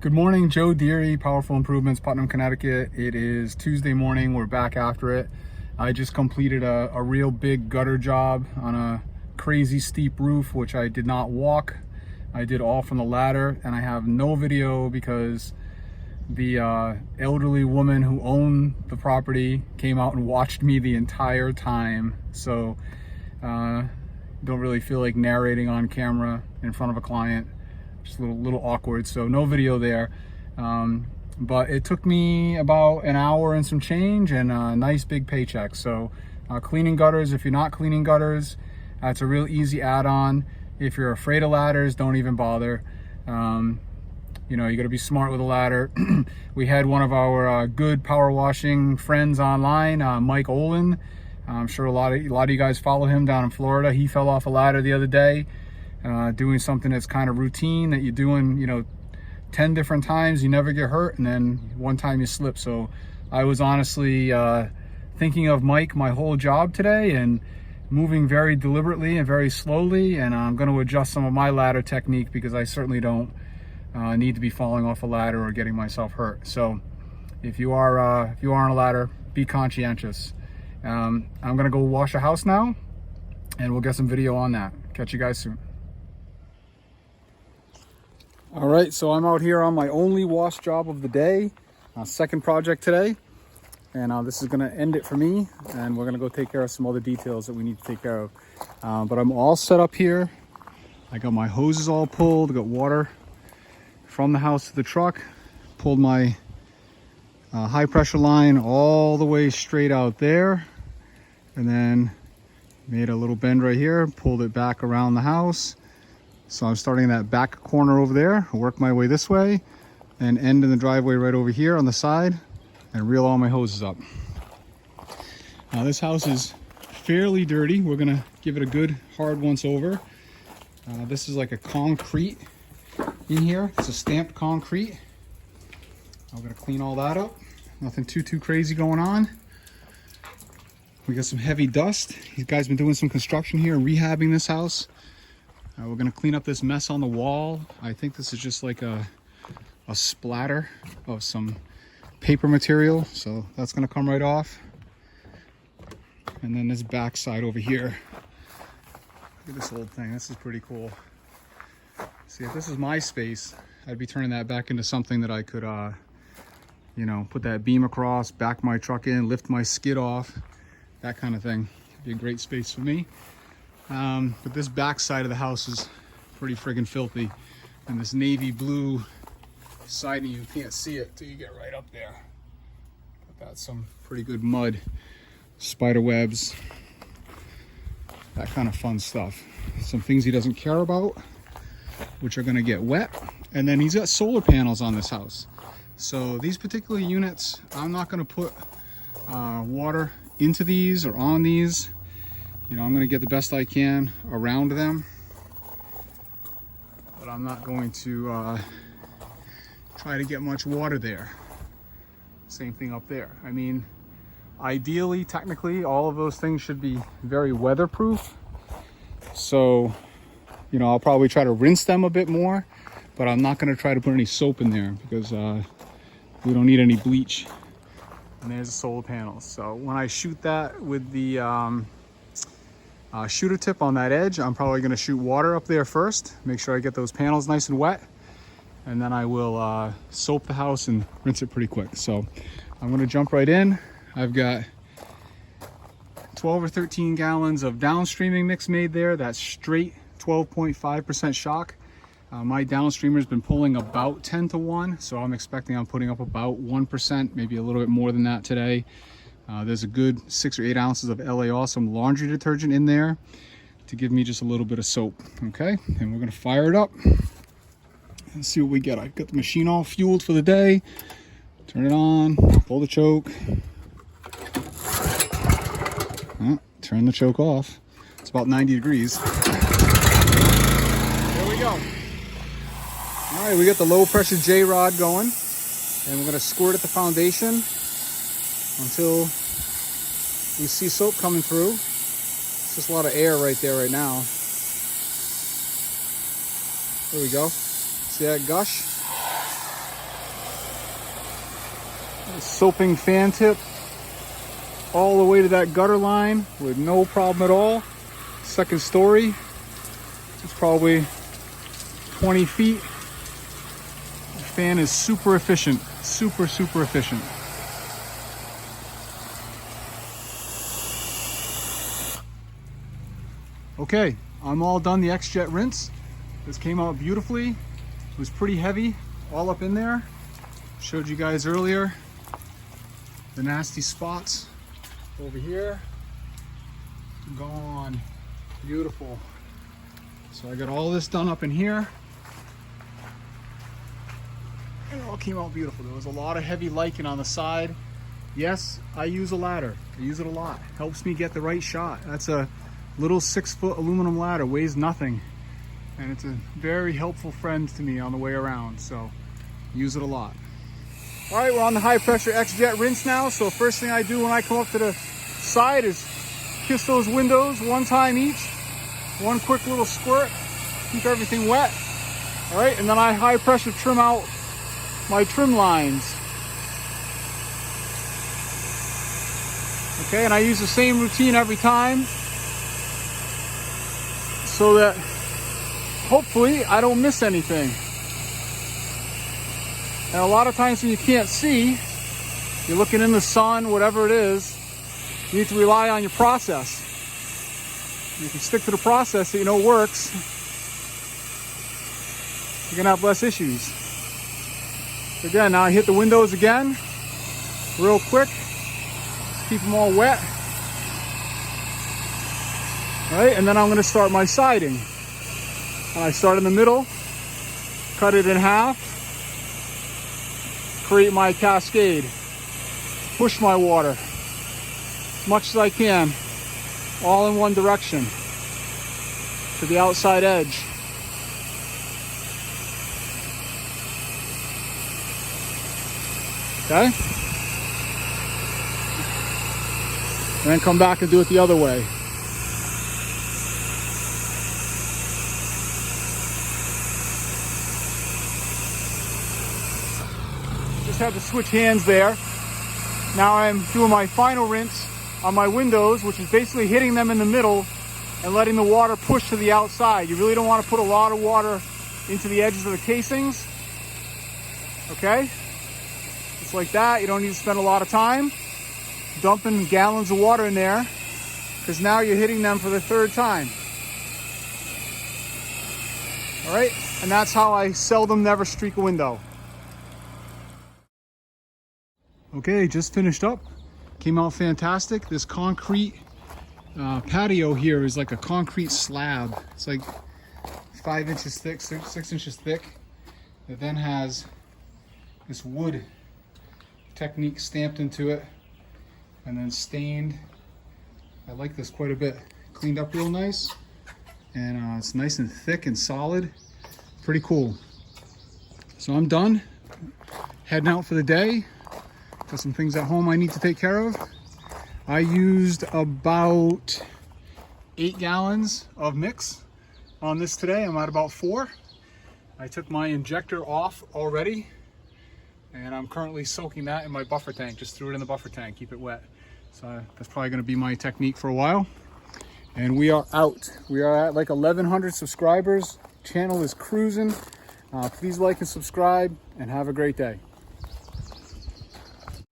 Good morning, Joe Deary, Powerful Improvements, Putnam, Connecticut. It is Tuesday morning. We're back after it. I just completed a real big gutter job on a crazy steep roof, which I did not walk. I did all from the ladder, and I have no video because the elderly woman who owned the property came out and watched me the entire time. So don't really feel like narrating on camera in front of a client. Just a little awkward, so no video there. But it took me about an hour and some change and a nice big paycheck. So cleaning gutters, if you're not cleaning gutters, it's a real easy add-on. If you're afraid of ladders, don't even bother. You know, you got to be smart with a ladder. We had one of our good power washing friends online, Mike Olin. I'm sure a lot of you guys follow him down in Florida. He fell off a ladder the other day, doing something that's kind of routine that you're doing, you know, 10 different times, you never get hurt, and then one time you slip. So I was honestly thinking of Mike my whole job today and moving very deliberately and very slowly, and I'm going to adjust some of my ladder technique because I certainly don't need to be falling off a ladder or getting myself hurt. So if you are on a ladder, be conscientious. I'm going to go wash a house now, and we'll get some video on that. Catch you guys soon. All right, so I'm out here on my only wash job of the day, second project today, and this is gonna end it for me, and we're gonna go take care of some other details that we need to take care of. But I'm all set up here. I got my hoses all pulled, got water from the house to the truck, pulled my high pressure line all the way straight out there, and then made a little bend right here, pulled it back around the house. So I'm starting in that back corner over there, work my way this way, and end in the driveway right over here on the side, and reel all my hoses up. Now this house is fairly dirty. We're gonna give it a good hard once over. This is like a concrete in here. It's a stamped concrete. I'm gonna clean all that up. Nothing too crazy going on. We got some heavy dust. These guys been doing some construction here and rehabbing this house. We're gonna clean up this mess on the wall. I think this is just like a splatter of some paper material, so that's gonna come right off. And then this back side over here. Look at this old thing. This is pretty cool. See, if this is my space, I'd be turning that back into something that I could, you know, put that beam across, back my truck in, lift my skid off, that kind of thing. It'd be a great space for me. But this back side of the house is pretty friggin' filthy, and this navy blue siding, you can't see it till you get right up there. But that's some pretty good mud, spider webs, that kind of fun stuff. Some things he doesn't care about, which are gonna get wet. And then he's got solar panels on this house. So these particular units, I'm not gonna put water into these or on these. You know, I'm going to get the best I can around them, but I'm not going to try to get much water there. Same thing up there. I mean, ideally, technically, all of those things should be very weatherproof. So, you know, I'll probably try to rinse them a bit more, but I'm not going to try to put any soap in there because we don't need any bleach. And there's the solar panels. So when I shoot that with the shooter tip on that edge, I'm probably going to shoot water up there first, make sure I get those panels nice and wet, and then I will soap the house and rinse it pretty quick. So I'm going to jump right in. I've got 12 or 13 gallons of downstreaming mix made there. That's straight 12.5% shock. My downstreamer's been pulling about 10 to 1, so I'm putting up about 1%, maybe a little bit more than that today. There's a good 6 or 8 ounces of LA Awesome laundry detergent in there to give me just a little bit of soap. Okay, and we're gonna fire it up and see what we get. I've got the machine all fueled for the day. Turn it on, pull the choke. Turn the choke off. It's about 90 degrees. There we go. All right, we got the low pressure J-rod going, and we're gonna squirt at the foundation until we see soap coming through. It's just a lot of air right there right now. There we go. See that gush? soaping fan tip all the way to that gutter line with no problem at all. Second story, it's probably 20 feet. The fan is super efficient, super efficient. Okay, I'm all done the X-Jet rinse. This came out beautifully. It was pretty heavy, all up in there. Showed you guys earlier the nasty spots over here. Gone. Beautiful. So I got all this done up in here. It all came out beautiful. There was a lot of heavy lichen on the side. Yes, I use a ladder. I use it a lot. Helps me get the right shot. That's a little 6-foot aluminum ladder, weighs nothing. And it's a very helpful friend to me on the way around, so use it a lot. All right, we're on the high pressure X-Jet rinse now. So first thing I do when I come up to the side is kiss those windows one time each. One quick little squirt, keep everything wet. All right, and then I high pressure trim out my trim lines. Okay, and I use the same routine every time so that hopefully I don't miss anything. And a lot of times when you can't see, you're looking in the sun, whatever it is, you need to rely on your process. If you stick to the process that you know works, you're gonna have less issues. Again, now I hit the windows again, real quick, keep them all wet. All right, and then I'm gonna start my siding. And I start in the middle, cut it in half, create my cascade, push my water as much as I can, all in one direction to the outside edge. Okay? And then come back and do it the other way. Just have to switch hands there. Now I'm doing my final rinse on my windows, which is basically hitting them in the middle and letting the water push to the outside. You really don't want to put a lot of water into the edges of the casings. Okay? Just like that. You don't need to spend a lot of time dumping gallons of water in there, because now you're hitting them for the third time. All right? And that's how I seldom never streak a window. Okay, just finished up. Came out fantastic. This concrete patio here is like a concrete slab. It's like 5 inches thick, 6 inches thick. It then has this wood technique stamped into it and then stained. I like this quite a bit. Cleaned up real nice. And it's nice and thick and solid. Pretty cool. So I'm done. Heading out for the day. Got some things at home I need to take care of. I used about 8 gallons of mix on this today. I'm at about 4. I took my injector off already, and I'm currently soaking that in my buffer tank. Just threw it in the buffer tank, keep it wet. So that's probably gonna be my technique for a while. And we are out. We are at like 1,100 subscribers. Channel is cruising. Please like and subscribe, and have a great day.